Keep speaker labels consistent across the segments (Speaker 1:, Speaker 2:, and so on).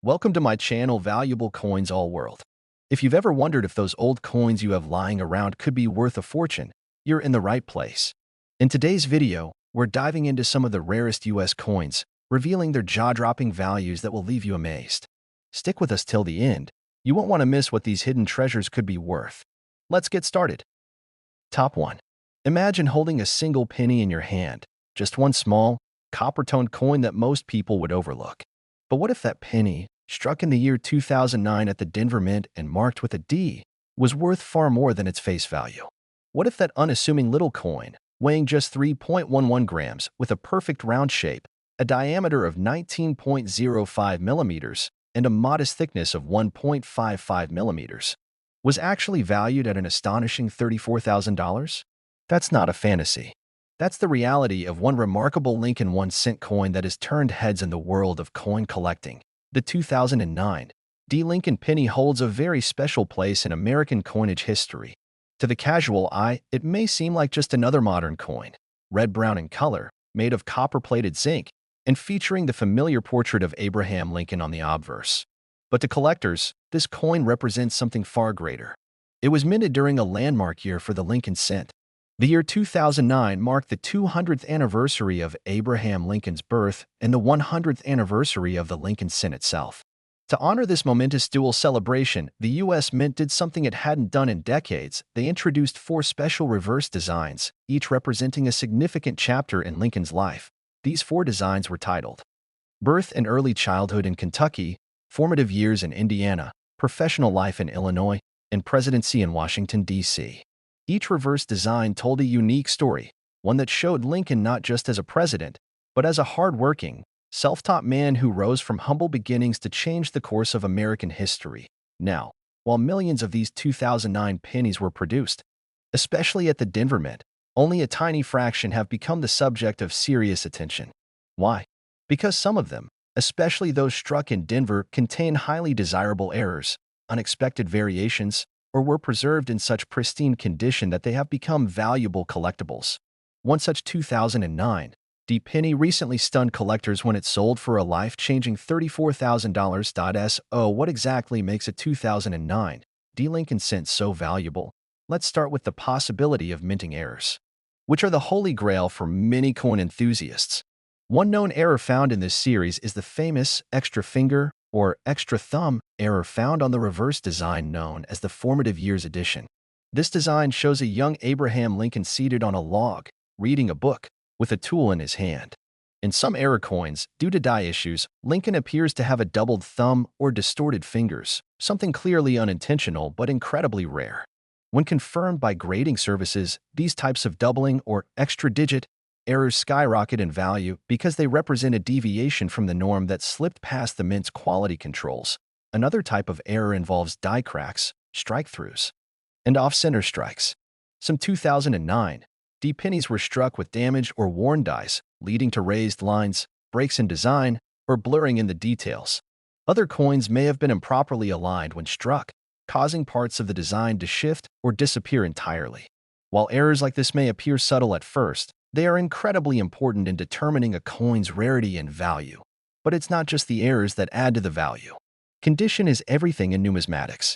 Speaker 1: Welcome to my channel, Valuable Coins All World. If you've ever wondered if those old coins you have lying around could be worth a fortune, you're in the right place. In today's video, we're diving into some of the rarest US coins, revealing their jaw-dropping values that will leave you amazed. Stick with us till the end. You won't want to miss what these hidden treasures could be worth. Let's get started. Top 1. Imagine holding a single penny in your hand, just one small, copper-toned coin that most people would overlook. But what if that penny, struck in the year 2009 at the Denver Mint and marked with a D, was worth far more than its face value? What if that unassuming little coin, weighing just 3.11 grams with a perfect round shape, a diameter of 19.05 millimeters, and a modest thickness of 1.55 millimeters, was actually valued at an astonishing $34,000? That's not a fantasy. That's the reality of one remarkable Lincoln 1-cent coin that has turned heads in the world of coin collecting. The 2009 D. Lincoln penny holds a very special place in American coinage history. To the casual eye, it may seem like just another modern coin, red-brown in color, made of copper-plated zinc, and featuring the familiar portrait of Abraham Lincoln on the obverse. But to collectors, this coin represents something far greater. It was minted during a landmark year for the Lincoln cent. The year 2009 marked the 200th anniversary of Abraham Lincoln's birth and the 100th anniversary of the Lincoln cent itself. To honor this momentous dual celebration, the U.S. Mint did something it hadn't done in decades. They introduced 4 special reverse designs, each representing a significant chapter in Lincoln's life. These 4 designs were titled Birth and Early Childhood in Kentucky, Formative Years in Indiana, Professional Life in Illinois, and Presidency in Washington, D.C. Each reverse design told a unique story, one that showed Lincoln not just as a president, but as a hard-working, self-taught man who rose from humble beginnings to change the course of American history. Now, while millions of these 2009 pennies were produced, especially at the Denver Mint, only a tiny fraction have become the subject of serious attention. Why? Because some of them, especially those struck in Denver, contain highly desirable errors, unexpected variations, or were preserved in such pristine condition that they have become valuable collectibles. One such 2009 D penny recently stunned collectors when it sold for a life-changing $34,000. So what exactly makes a 2009 D Lincoln cent so valuable? Let's start with the possibility of minting errors, which are the holy grail for many coin enthusiasts. One known error found in this series is the famous extra finger or extra thumb error found on the reverse design known as the Formative Years edition. This design shows a young Abraham Lincoln seated on a log, reading a book, with a tool in his hand. In some error coins, due to die issues, Lincoln appears to have a doubled thumb or distorted fingers, something clearly unintentional but incredibly rare. When confirmed by grading services, these types of doubling or extra digit errors skyrocket in value because they represent a deviation from the norm that slipped past the mint's quality controls. Another type of error involves die cracks, strike-throughs, and off-center strikes. Some 2009 D pennies were struck with damaged or worn dies, leading to raised lines, breaks in design, or blurring in the details. Other coins may have been improperly aligned when struck, causing parts of the design to shift or disappear entirely. While errors like this may appear subtle at first, they are incredibly important in determining a coin's rarity and value. But it's not just the errors that add to the value. Condition is everything in numismatics.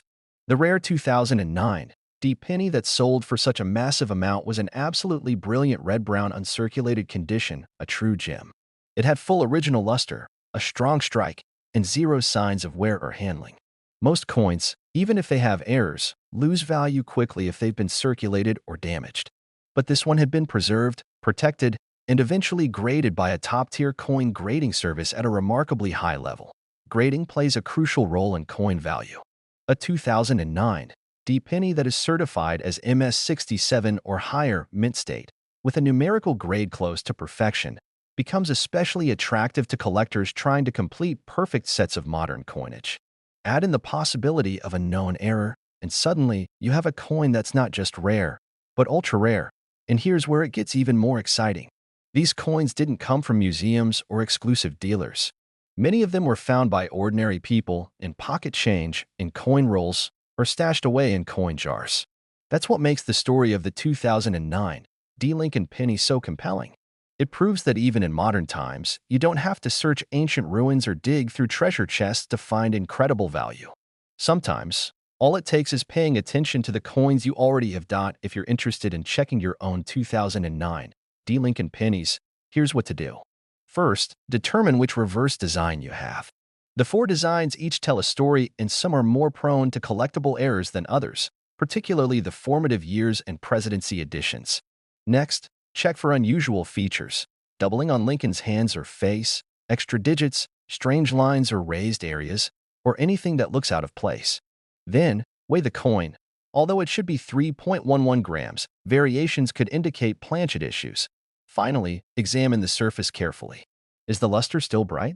Speaker 1: The rare 2009 D penny that sold for such a massive amount was an absolutely brilliant red-brown uncirculated condition, a true gem. It had full original luster, a strong strike, and 0 signs of wear or handling. Most coins, even if they have errors, lose value quickly if they've been circulated or damaged. But this one had been preserved, protected, and eventually graded by a top-tier coin grading service at a remarkably high level. Grading plays a crucial role in coin value. A 2009 D penny that is certified as MS67 or higher mint state, with a numerical grade close to perfection, becomes especially attractive to collectors trying to complete perfect sets of modern coinage. Add in the possibility of a known error, and suddenly you have a coin that's not just rare, but ultra-rare. And here's where it gets even more exciting. These coins didn't come from museums or exclusive dealers. Many of them were found by ordinary people in pocket change, in coin rolls, or stashed away in coin jars. That's what makes the story of the 2009 D Lincoln penny so compelling. It proves that even in modern times, you don't have to search ancient ruins or dig through treasure chests to find incredible value. Sometimes, all it takes is paying attention to the coins you already have. If you're interested in checking your own 2009 D. Lincoln pennies, here's what to do. First, determine which reverse design you have. The four designs each tell a story, and some are more prone to collectible errors than others, particularly the formative years and presidency editions. Next, check for unusual features, doubling on Lincoln's hands or face, extra digits, strange lines or raised areas, or anything that looks out of place. Then, weigh the coin. Although it should be 3.11 grams, variations could indicate planchet issues. Finally, examine the surface carefully. Is the luster still bright?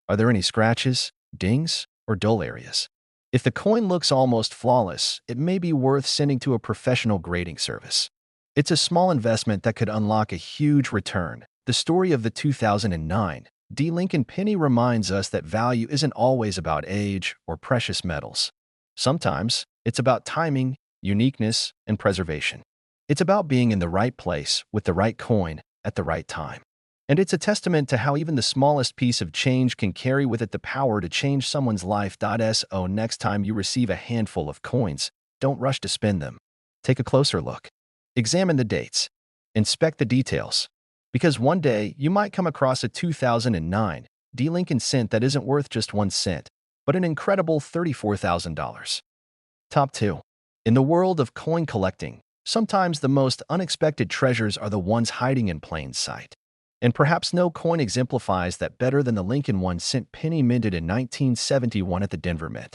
Speaker 1: Are there any scratches, dings, or dull areas? If the coin looks almost flawless, it may be worth sending to a professional grading service. It's a small investment that could unlock a huge return. The story of the 2009 D. Lincoln penny reminds us that value isn't always about age or precious metals. Sometimes, it's about timing, uniqueness, and preservation. It's about being in the right place with the right coin at the right time. And it's a testament to how even the smallest piece of change can carry with it the power to change someone's life. So next time you receive a handful of coins, don't rush to spend them. Take a closer look. Examine the dates. Inspect the details. Because one day, you might come across a 2009 D. Lincoln cent that isn't worth just 1 cent, but an incredible $34,000. Top 2. In the world of coin collecting, sometimes the most unexpected treasures are the ones hiding in plain sight. And perhaps no coin exemplifies that better than the Lincoln 1-cent penny minted in 1971 at the Denver Mint.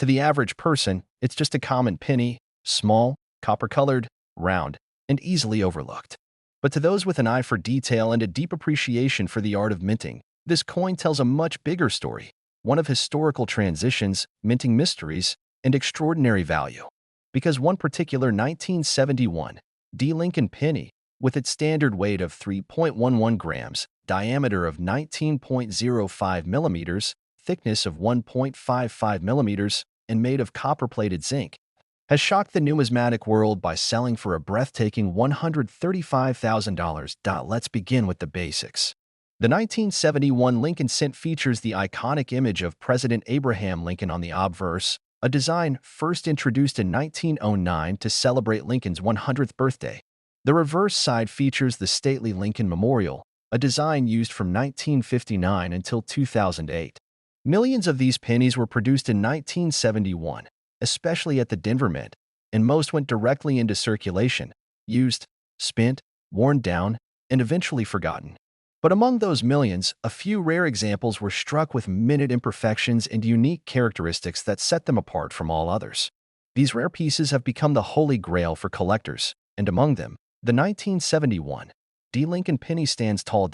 Speaker 1: To the average person, it's just a common penny, small, copper-colored, round, and easily overlooked. But to those with an eye for detail and a deep appreciation for the art of minting, this coin tells a much bigger story, one of historical transitions, minting mysteries, and extraordinary value. Because one particular 1971 D. Lincoln penny, with its standard weight of 3.11 grams, diameter of 19.05 millimeters, thickness of 1.55 millimeters, and made of copper-plated zinc, has shocked the numismatic world by selling for a breathtaking $135,000. Let's begin with the basics. The 1971 Lincoln cent features the iconic image of President Abraham Lincoln on the obverse, a design first introduced in 1909 to celebrate Lincoln's 100th birthday. The reverse side features the stately Lincoln Memorial, a design used from 1959 until 2008. Millions of these pennies were produced in 1971, especially at the Denver Mint, and most went directly into circulation, used, spent, worn down, and eventually forgotten. But among those millions, a few rare examples were struck with minted imperfections and unique characteristics that set them apart from all others. These rare pieces have become the holy grail for collectors, and among them, the 1971 D. Lincoln penny stands tall.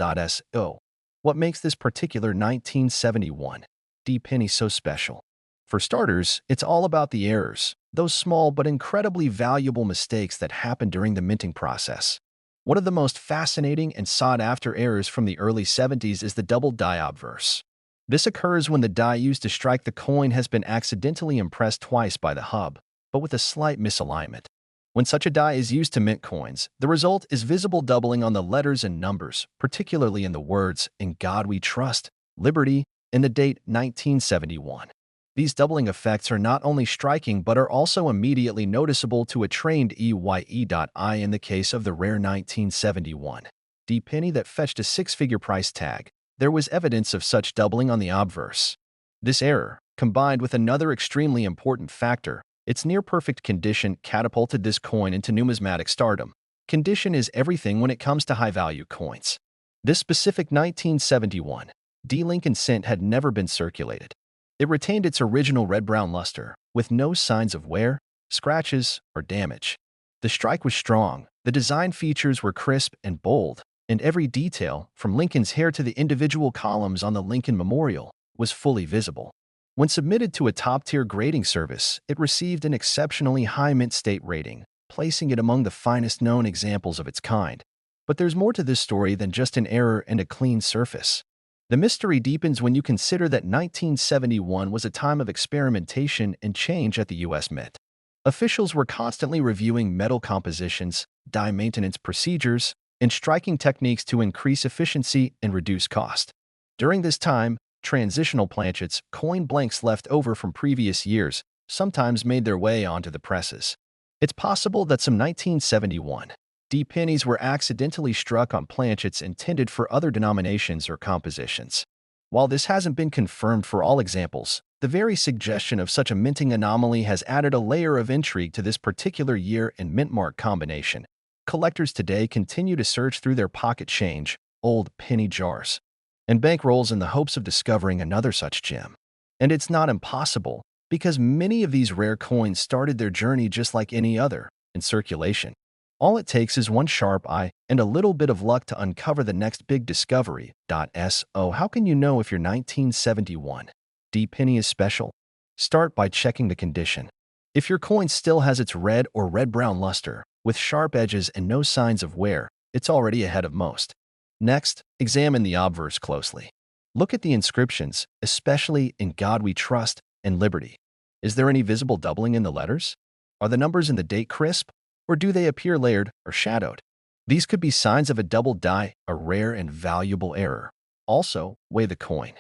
Speaker 1: So, what makes this particular 1971 D. penny so special? For starters, it's all about the errors, those small but incredibly valuable mistakes that happen during the minting process. One of the most fascinating and sought-after errors from the early 70s is the double die obverse. This occurs when the die used to strike the coin has been accidentally impressed twice by the hub, but with a slight misalignment. When such a die is used to mint coins, the result is visible doubling on the letters and numbers, particularly in the words, "In God We Trust," "Liberty," and the date 1971. These doubling effects are not only striking but are also immediately noticeable to a trained eye. In the case of the rare 1971 D. penny that fetched a six-figure price tag, there was evidence of such doubling on the obverse. This error, combined with another extremely important factor, its near-perfect condition, catapulted this coin into numismatic stardom. Condition is everything when it comes to high-value coins. This specific 1971 D. Lincoln cent had never been circulated. It retained its original red-brown luster, with no signs of wear, scratches, or damage. The strike was strong, the design features were crisp and bold, and every detail, from Lincoln's hair to the individual columns on the Lincoln Memorial, was fully visible. When submitted to a top-tier grading service, it received an exceptionally high mint state rating, placing it among the finest known examples of its kind. But there's more to this story than just an error and a clean surface. The mystery deepens when you consider that 1971 was a time of experimentation and change at the U.S. Mint. Officials were constantly reviewing metal compositions, die maintenance procedures, and striking techniques to increase efficiency and reduce cost. During this time, transitional planchets, coin blanks left over from previous years, sometimes made their way onto the presses. It's possible that some 1971 D pennies were accidentally struck on planchets intended for other denominations or compositions. While this hasn't been confirmed for all examples, the very suggestion of such a minting anomaly has added a layer of intrigue to this particular year and mint mark combination. Collectors today continue to search through their pocket change, old penny jars, and bankrolls in the hopes of discovering another such gem. And it's not impossible, because many of these rare coins started their journey just like any other, in circulation. All it takes is one sharp eye and a little bit of luck to uncover the next big discovery. So how can you know if your 1971 D penny is special? Start by checking the condition. If your coin still has its red or red-brown luster, with sharp edges and no signs of wear, it's already ahead of most. Next, examine the obverse closely. Look at the inscriptions, especially "In God We Trust" and "Liberty." Is there any visible doubling in the letters? Are the numbers in the date crisp? Or do they appear layered or shadowed? These could be signs of a double die, a rare and valuable error. Also, weigh the coin.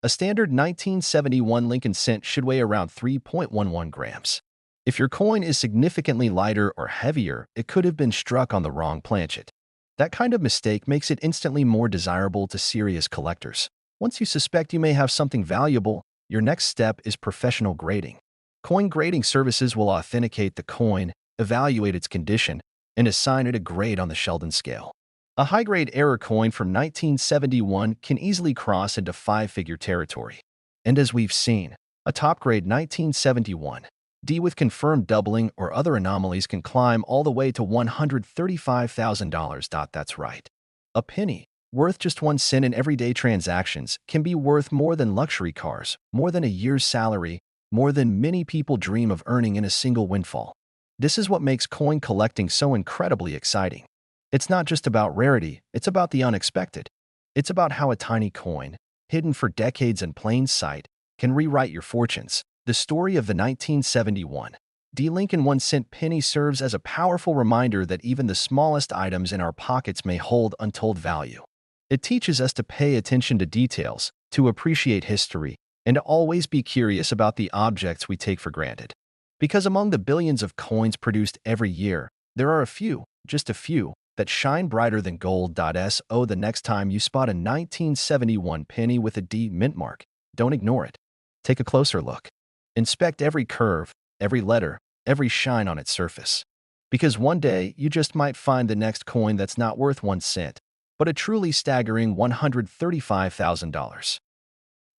Speaker 1: A standard 1971 Lincoln cent should weigh around 3.11 grams. If your coin is significantly lighter or heavier, it could have been struck on the wrong planchet. That kind of mistake makes it instantly more desirable to serious collectors. Once you suspect you may have something valuable, your next step is professional grading. Coin grading services will authenticate the coin, evaluate its condition, and assign it a grade on the Sheldon scale. A high-grade error coin from 1971 can easily cross into five-figure territory. And as we've seen, a top-grade 1971 D with confirmed doubling or other anomalies can climb all the way to $135,000. That's right. A penny, worth just 1 cent in everyday transactions, can be worth more than luxury cars, more than a year's salary, more than many people dream of earning in a single windfall. This is what makes coin collecting so incredibly exciting. It's not just about rarity, it's about the unexpected. It's about how a tiny coin, hidden for decades in plain sight, can rewrite your fortunes. The story of the 1971 D Lincoln 1-cent penny serves as a powerful reminder that even the smallest items in our pockets may hold untold value. It teaches us to pay attention to details, to appreciate history, and to always be curious about the objects we take for granted. Because among the billions of coins produced every year, there are a few, just a few, that shine brighter than gold. So the next time you spot a 1971 penny with a D mint mark, don't ignore it. Take a closer look. Inspect every curve, every letter, every shine on its surface. Because one day, you just might find the next coin that's not worth 1 cent, but a truly staggering $135,000.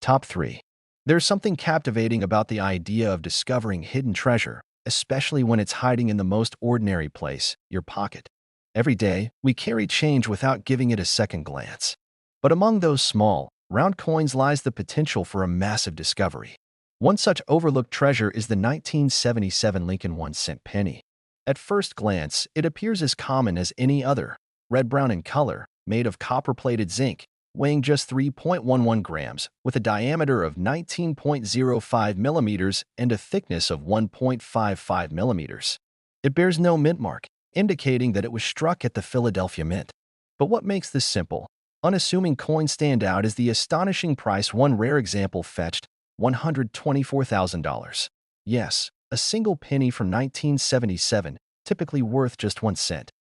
Speaker 1: Top 3. There's something captivating about the idea of discovering hidden treasure, especially when it's hiding in the most ordinary place, your pocket. Every day, we carry change without giving it a second glance. But among those small, round coins lies the potential for a massive discovery. One such overlooked treasure is the 1977 Lincoln 1-cent penny. At first glance, it appears as common as any other, red-brown in color, made of copper-plated zinc, weighing just 3.11 grams, with a diameter of 19.05 millimeters and a thickness of 1.55 millimeters. It bears no mint mark, indicating that it was struck at the Philadelphia Mint. But what makes this simple, unassuming coin stand out is the astonishing price. One rare example fetched $124,000. Yes, a single penny from 1977, typically worth just 1 cent,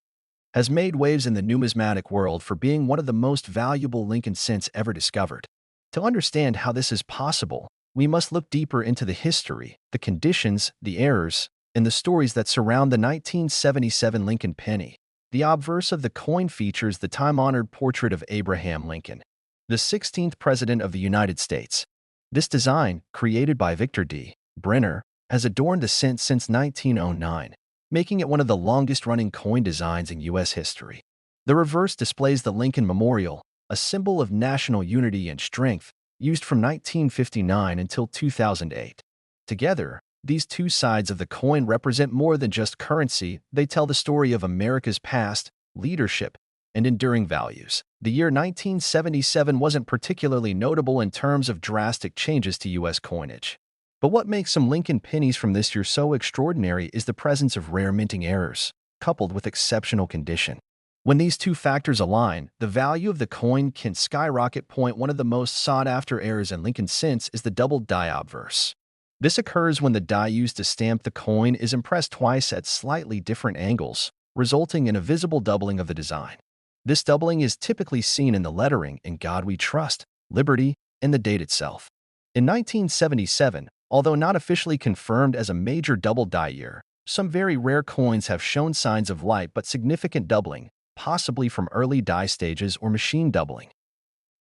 Speaker 1: has made waves in the numismatic world for being one of the most valuable Lincoln cents ever discovered. To understand how this is possible, we must look deeper into the history, the conditions, the errors, and the stories that surround the 1977 Lincoln penny. The obverse of the coin features the time-honored portrait of Abraham Lincoln, the 16th President of the United States. This design, created by Victor D. Brenner, has adorned the cent since 1909, making it one of the longest-running coin designs in U.S. history. The reverse displays the Lincoln Memorial, a symbol of national unity and strength, used from 1959 until 2008. Together, these two sides of the coin represent more than just currency. They tell the story of America's past, leadership, and enduring values. The year 1977 wasn't particularly notable in terms of drastic changes to U.S. coinage. But what makes some Lincoln pennies from this year so extraordinary is the presence of rare minting errors, coupled with exceptional condition. When these two factors align, the value of the coin can skyrocket. One of the most sought-after errors in Lincoln cents is the double die obverse. This occurs when the die used to stamp the coin is impressed twice at slightly different angles, resulting in a visible doubling of the design. This doubling is typically seen in the lettering "In God We Trust," "Liberty," and the date itself. In 1977, although not officially confirmed as a major double die year, some very rare coins have shown signs of light but significant doubling, possibly from early die stages or machine doubling,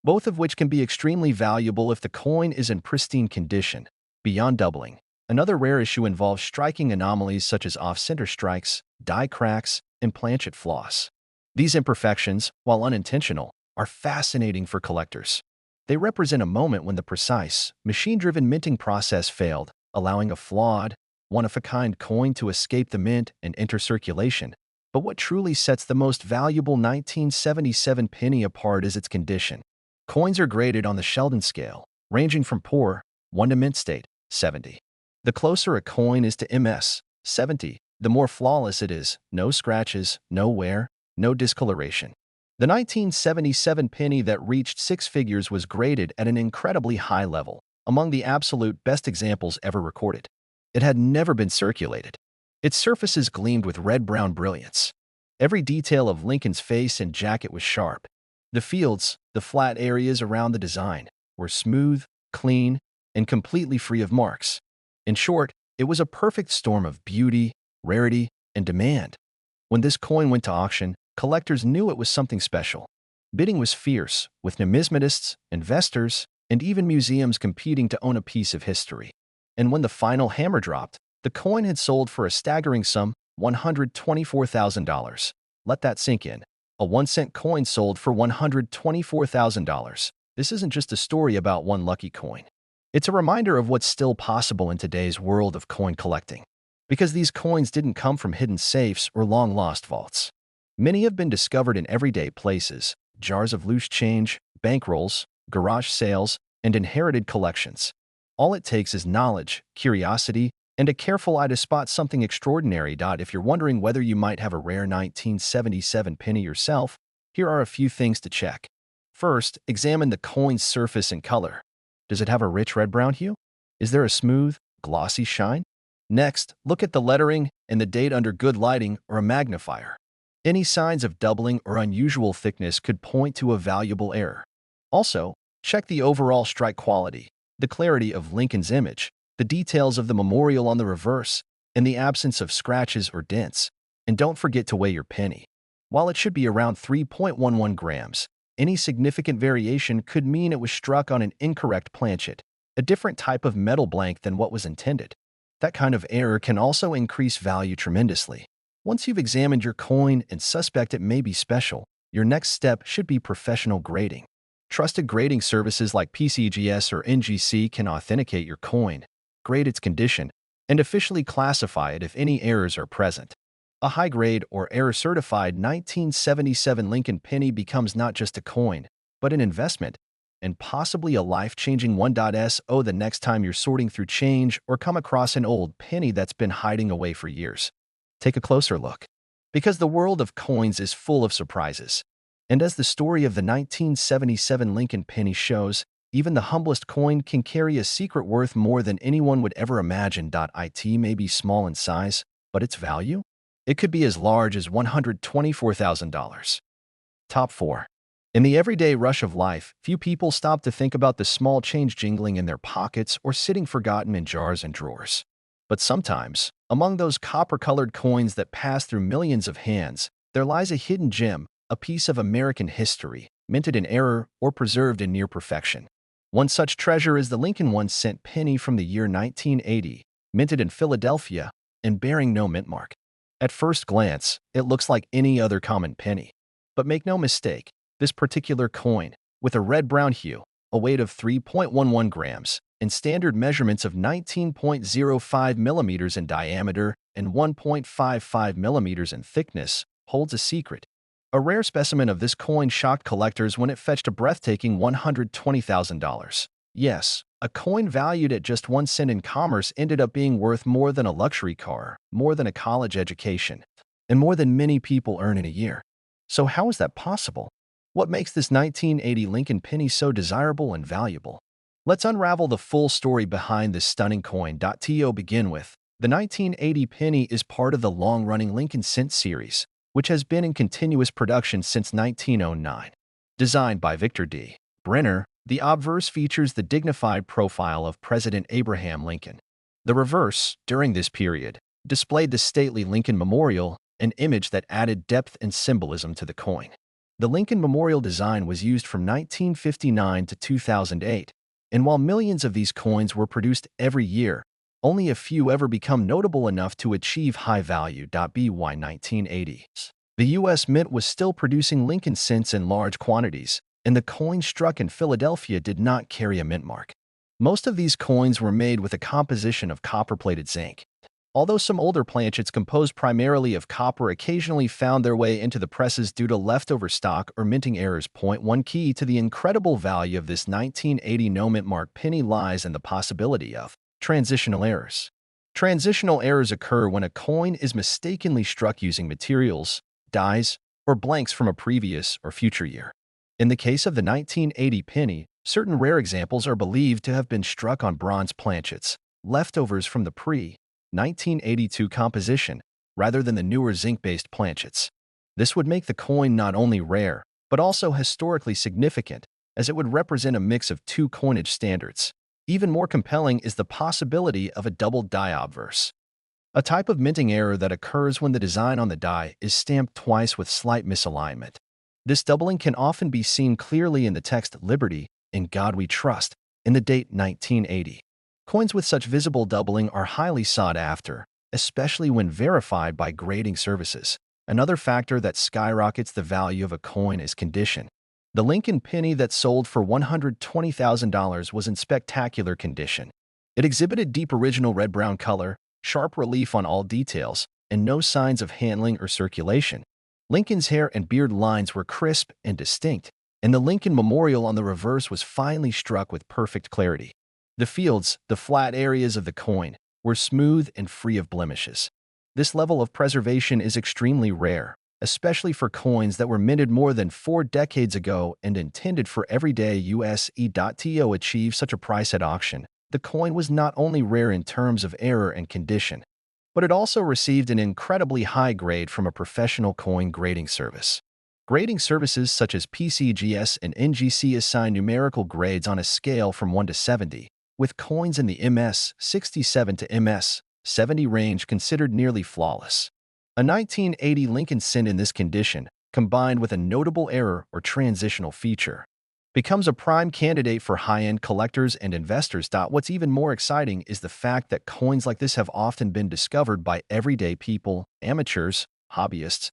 Speaker 1: both of which can be extremely valuable if the coin is in pristine condition. Beyond doubling, another rare issue involves striking anomalies such as off-center strikes, die cracks, and planchet flaws. These imperfections, while unintentional, are fascinating for collectors. They represent a moment when the precise, machine-driven minting process failed, allowing a flawed, one-of-a-kind coin to escape the mint and enter circulation. But what truly sets the most valuable 1977 penny apart is its condition. Coins are graded on the Sheldon scale, ranging from poor, 1 to mint state, 70. The closer a coin is to MS, 70, the more flawless it is: no scratches, no wear, no discoloration. The 1977 penny that reached 6 figures was graded at an incredibly high level, among the absolute best examples ever recorded. It had never been circulated. Its surfaces gleamed with red-brown brilliance. Every detail of Lincoln's face and jacket was sharp. The fields, the flat areas around the design, were smooth, clean, and completely free of marks. In short, it was a perfect storm of beauty, rarity, and demand. When this coin went to auction, collectors knew it was something special. Bidding was fierce, with numismatists, investors, and even museums competing to own a piece of history. And when the final hammer dropped, the coin had sold for a staggering sum: $124,000. Let that sink in. A 1-cent coin sold for $124,000. This isn't just a story about one lucky coin. It's a reminder of what's still possible in today's world of coin collecting. Because these coins didn't come from hidden safes or long-lost vaults. Many have been discovered in everyday places: jars of loose change, bankrolls, garage sales, and inherited collections. All it takes is knowledge, curiosity, and a careful eye to spot something extraordinary. If you're wondering whether you might have a rare 1977 penny yourself, here are a few things to check. First, examine the coin's surface and color. Does it have a rich red-brown hue? Is there a smooth, glossy shine? Next, look at the lettering and the date under good lighting or a magnifier. Any signs of doubling or unusual thickness could point to a valuable error. Also, check the overall strike quality, the clarity of Lincoln's image, the details of the memorial on the reverse, and the absence of scratches or dents. And don't forget to weigh your penny. While it should be around 3.11 grams, any significant variation could mean it was struck on an incorrect planchet, a different type of metal blank than what was intended. That kind of error can also increase value tremendously. Once you've examined your coin and suspect it may be special, your next step should be professional grading. Trusted grading services like PCGS or NGC can authenticate your coin, grade its condition, and officially classify it if any errors are present. A high-grade or error-certified 1977 Lincoln penny becomes not just a coin, but an investment, and possibly a life-changing one. So the next time you're sorting through change or come across an old penny that's been hiding away for years, take a closer look. Because the world of coins is full of surprises. And as the story of the 1977 Lincoln penny shows, even the humblest coin can carry a secret worth more than anyone would ever imagine. It may be small in size, but its value? It could be as large as $124,000. Top 4. In the everyday rush of life, few people stop to think about the small change jingling in their pockets or sitting forgotten in jars and drawers. But sometimes, among those copper-colored coins that pass through millions of hands, there lies a hidden gem, a piece of American history, minted in error or preserved in near perfection. One such treasure is the Lincoln 1-cent penny from the year 1980, minted in Philadelphia and bearing no mint mark. At first glance, it looks like any other common penny. But make no mistake, this particular coin, with a red-brown hue, a weight of 3.11 grams, and standard measurements of 19.05 millimeters in diameter and 1.55 millimeters in thickness, holds a secret. A rare specimen of this coin shocked collectors when it fetched a breathtaking $120,000. Yes, a coin valued at just 1 cent in commerce ended up being worth more than a luxury car, more than a college education, and more than many people earn in a year. So how is that possible? What makes this 1980 Lincoln penny so desirable and valuable? Let's unravel the full story behind this stunning coin. To begin with, the 1980 penny is part of the long-running Lincoln cent series, which has been in continuous production since 1909. Designed by Victor D. Brenner, the obverse features the dignified profile of President Abraham Lincoln. The reverse, during this period, displayed the stately Lincoln Memorial, an image that added depth and symbolism to the coin. The Lincoln Memorial design was used from 1959 to 2008, and while millions of these coins were produced every year, only a few ever become notable enough to achieve high value. By 1980s, the U.S. Mint was still producing Lincoln cents in large quantities, and the coin struck in Philadelphia did not carry a mint mark. Most of these coins were made with a composition of copper-plated zinc. Although some older planchets composed primarily of copper occasionally found their way into the presses due to leftover stock or minting errors. One key to the incredible value of this 1980 no-mint mark penny lies in the possibility of transitional errors. Transitional errors occur when a coin is mistakenly struck using materials, dies, or blanks from a previous or future year. In the case of the 1980 penny, certain rare examples are believed to have been struck on bronze planchets, leftovers from the pre-1982 composition, rather than the newer zinc-based planchets. This would make the coin not only rare, but also historically significant, as it would represent a mix of two coinage standards. Even more compelling is the possibility of a double die obverse, a type of minting error that occurs when the design on the die is stamped twice with slight misalignment. This doubling can often be seen clearly in the text "Liberty, in God We Trust," in the date 1980. Coins with such visible doubling are highly sought after, especially when verified by grading services. Another factor that skyrockets the value of a coin is condition. The Lincoln penny that sold for $120,000 was in spectacular condition. It exhibited deep original red-brown color, sharp relief on all details, and no signs of handling or circulation. Lincoln's hair and beard lines were crisp and distinct, and the Lincoln Memorial on the reverse was finely struck with perfect clarity. The fields, the flat areas of the coin, were smooth and free of blemishes. This level of preservation is extremely rare, especially for coins that were minted more than 4 decades ago and intended for everyday use. To achieve such a price at auction, the coin was not only rare in terms of error and condition, but it also received an incredibly high grade from a professional coin grading service. Grading services such as PCGS and NGC assign numerical grades on a scale from 1 to 70, with coins in the MS-67 to MS-70 range considered nearly flawless. A 1980 Lincoln cent in this condition, combined with a notable error or transitional feature, becomes a prime candidate for high-end collectors and investors. What's even more exciting is the fact that coins like this have often been discovered by everyday people, amateurs, hobbyists,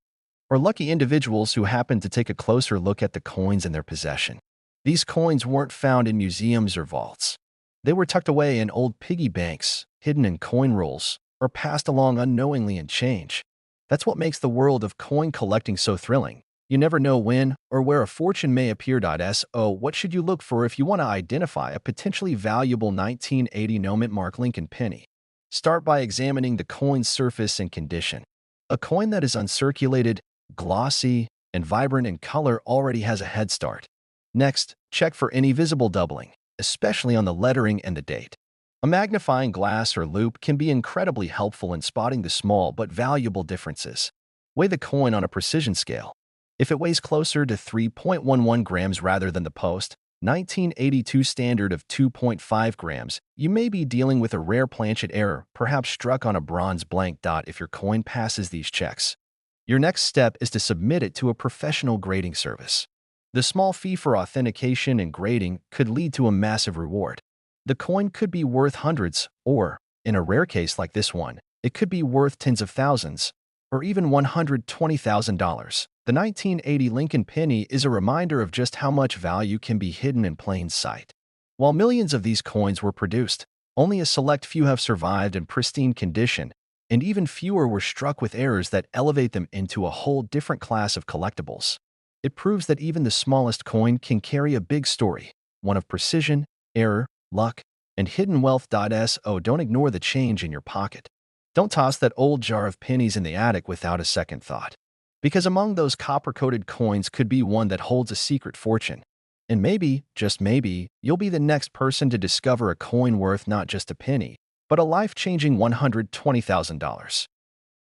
Speaker 1: or lucky individuals who happen to take a closer look at the coins in their possession. These coins weren't found in museums or vaults. They were tucked away in old piggy banks, hidden in coin rolls, or passed along unknowingly in change. That's what makes the world of coin collecting so thrilling. You never know when or where a fortune may appear. So, what should you look for if you want to identify a potentially valuable 1980 no-mint mark Lincoln penny? Start by examining the coin's surface and condition. A coin that is uncirculated, glossy, and vibrant in color already has a head start. Next, check for any visible doubling, especially on the lettering and the date. A magnifying glass or loupe can be incredibly helpful in spotting the small but valuable differences. Weigh the coin on a precision scale. If it weighs closer to 3.11 grams rather than the post-1982 standard of 2.5 grams, you may be dealing with a rare planchet error, perhaps struck on a bronze blank. If your coin passes these checks, your next step is to submit it to a professional grading service. The small fee for authentication and grading could lead to a massive reward. The coin could be worth hundreds, or, in a rare case like this one, it could be worth tens of thousands, or even $120,000. The 1980 Lincoln penny is a reminder of just how much value can be hidden in plain sight. While millions of these coins were produced, only a select few have survived in pristine condition, and even fewer were struck with errors that elevate them into a whole different class of collectibles. It proves that even the smallest coin can carry a big story, one of precision, error, luck, and hidden wealth. So don't ignore the change in your pocket. Don't toss that old jar of pennies in the attic without a second thought. Because among those copper-coated coins could be one that holds a secret fortune. And maybe, just maybe, you'll be the next person to discover a coin worth not just a penny, but a life-changing $120,000.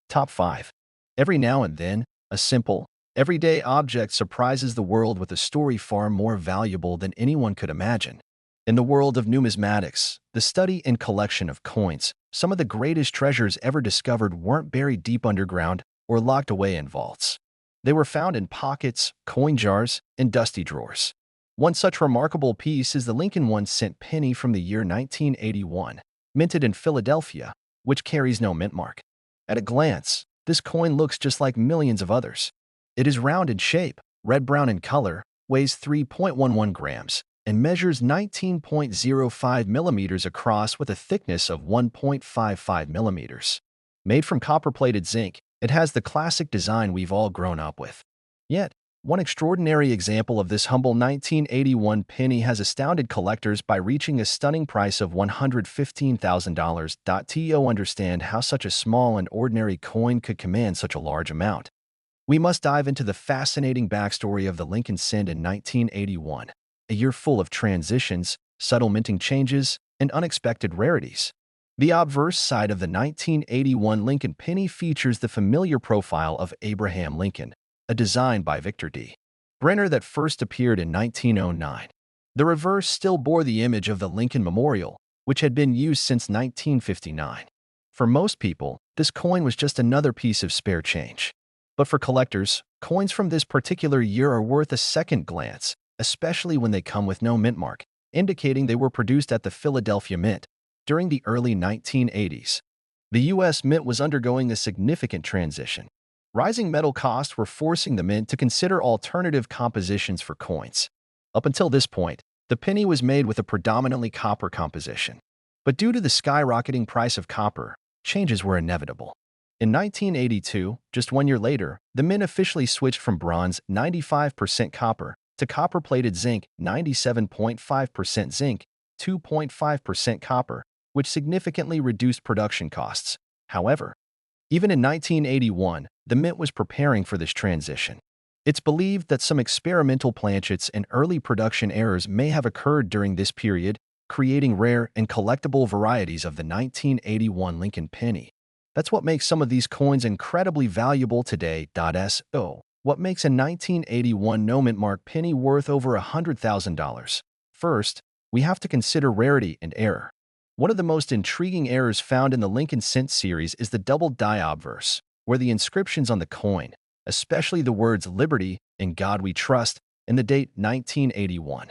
Speaker 1: Top 5. Every now and then, a simple, everyday object surprises the world with a story far more valuable than anyone could imagine. In the world of numismatics, the study and collection of coins, some of the greatest treasures ever discovered weren't buried deep underground or locked away in vaults. They were found in pockets, coin jars, and dusty drawers. One such remarkable piece is the Lincoln 1-cent penny from the year 1981, minted in Philadelphia, which carries no mint mark. At a glance, this coin looks just like millions of others. It is round in shape, red-brown in color, weighs 3.11 grams, and measures 19.05 millimeters across with a thickness of 1.55 millimeters. Made from copper-plated zinc, it has the classic design we've all grown up with. Yet, one extraordinary example of this humble 1981 penny has astounded collectors by reaching a stunning price of $115,000. To understand how such a small and ordinary coin could command such a large amount, we must dive into the fascinating backstory of the Lincoln cent in 1981, a year full of transitions, subtle minting changes, and unexpected rarities. The obverse side of the 1981 Lincoln penny features the familiar profile of Abraham Lincoln, a design by Victor D. Brenner that first appeared in 1909. The reverse still bore the image of the Lincoln Memorial, which had been used since 1959. For most people, this coin was just another piece of spare change. But for collectors, coins from this particular year are worth a second glance, especially when they come with no mint mark, indicating they were produced at the Philadelphia Mint during the early 1980s. The U.S. Mint was undergoing a significant transition. Rising metal costs were forcing the mint to consider alternative compositions for coins. Up until this point, the penny was made with a predominantly copper composition. But due to the skyrocketing price of copper, changes were inevitable. In 1982, just 1 year later, the mint officially switched from bronze 95% copper to copper-plated zinc 97.5% zinc, 2.5% copper, which significantly reduced production costs. However, even in 1981, the mint was preparing for this transition. It's believed that some experimental planchets and early production errors may have occurred during this period, creating rare and collectible varieties of the 1981 Lincoln penny. That's what makes some of these coins incredibly valuable today. So, what makes a 1981 no mint mark penny worth over $100,000? First, we have to consider rarity and error. One of the most intriguing errors found in the Lincoln cent series is the double die obverse, where the inscriptions on the coin, especially the words "Liberty," "In God We Trust," and the date 1981,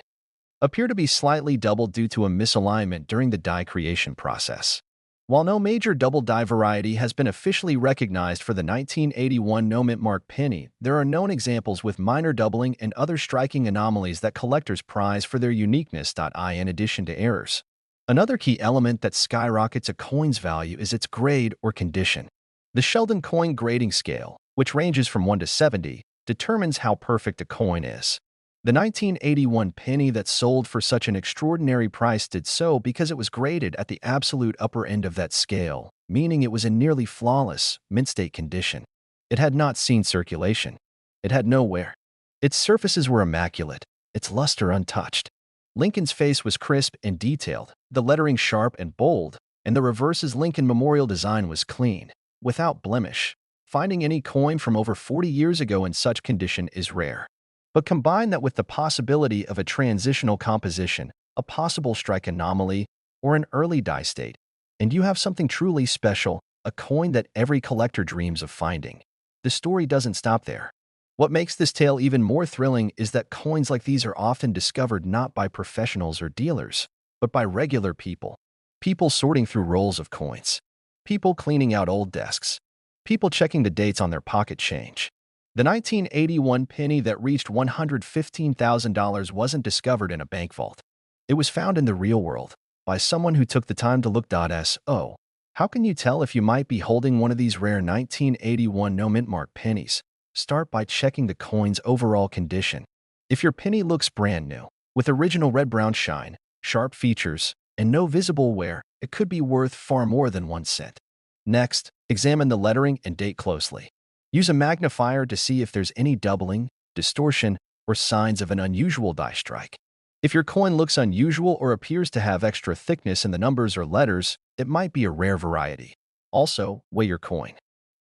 Speaker 1: appear to be slightly doubled due to a misalignment during the die creation process. While no major double die variety has been officially recognized for the 1981 no mint mark penny, there are known examples with minor doubling and other striking anomalies that collectors prize for their uniqueness. In addition to errors, another key element that skyrockets a coin's value is its grade or condition. The Sheldon coin grading scale, which ranges from 1 to 70, determines how perfect a coin is. The 1981 penny that sold for such an extraordinary price did so because it was graded at the absolute upper end of that scale, meaning it was in nearly flawless, mint-state condition. It had not seen circulation. It had no wear. Its surfaces were immaculate, its luster untouched. Lincoln's face was crisp and detailed, the lettering sharp and bold, and the reverse's Lincoln Memorial design was clean, without blemish. Finding any coin from over 40 years ago in such condition is rare. But combine that with the possibility of a transitional composition, a possible strike anomaly, or an early die state, and you have something truly special, a coin that every collector dreams of finding. The story doesn't stop there. What makes this tale even more thrilling is that coins like these are often discovered not by professionals or dealers, but by regular people. People sorting through rolls of coins. People cleaning out old desks. People checking the dates on their pocket change. The 1981 penny that reached $115,000 wasn't discovered in a bank vault. It was found in the real world, by someone who took the time to look. So, how can you tell if you might be holding one of these rare 1981 no mint mark pennies? Start by checking the coin's overall condition. If your penny looks brand new, with original red-brown shine, sharp features, and no visible wear, it could be worth far more than 1 cent. Next, examine the lettering and date closely. Use a magnifier to see if there's any doubling, distortion, or signs of an unusual die strike. If your coin looks unusual or appears to have extra thickness in the numbers or letters, it might be a rare variety. Also, weigh your coin.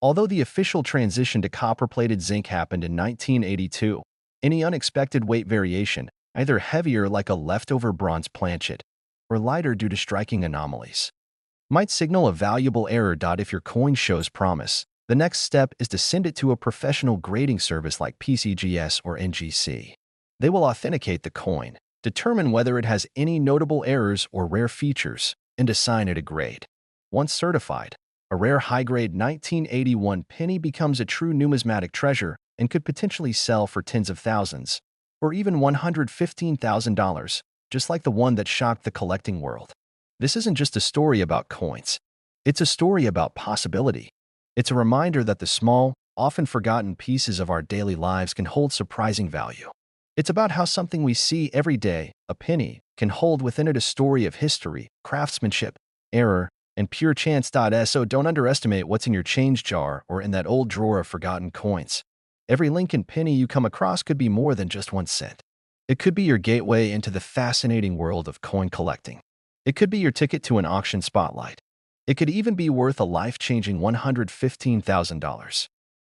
Speaker 1: Although the official transition to copper-plated zinc happened in 1982, any unexpected weight variation, either heavier like a leftover bronze planchet or lighter due to striking anomalies, might signal a valuable error. If your coin shows promise, the next step is to send it to a professional grading service like PCGS or NGC. They will authenticate the coin, determine whether it has any notable errors or rare features, and assign it a grade. Once certified, a rare high-grade 1981 penny becomes a true numismatic treasure and could potentially sell for tens of thousands, or even $115,000, just like the one that shocked the collecting world. This isn't just a story about coins. It's a story about possibility. It's a reminder that the small, often forgotten pieces of our daily lives can hold surprising value. It's about how something we see every day, a penny, can hold within it a story of history, craftsmanship, error, and pure chance. So don't underestimate what's in your change jar or in that old drawer of forgotten coins. Every Lincoln penny you come across could be more than just 1 cent. It could be your gateway into the fascinating world of coin collecting. It could be your ticket to an auction spotlight. It could even be worth a life-changing $115,000.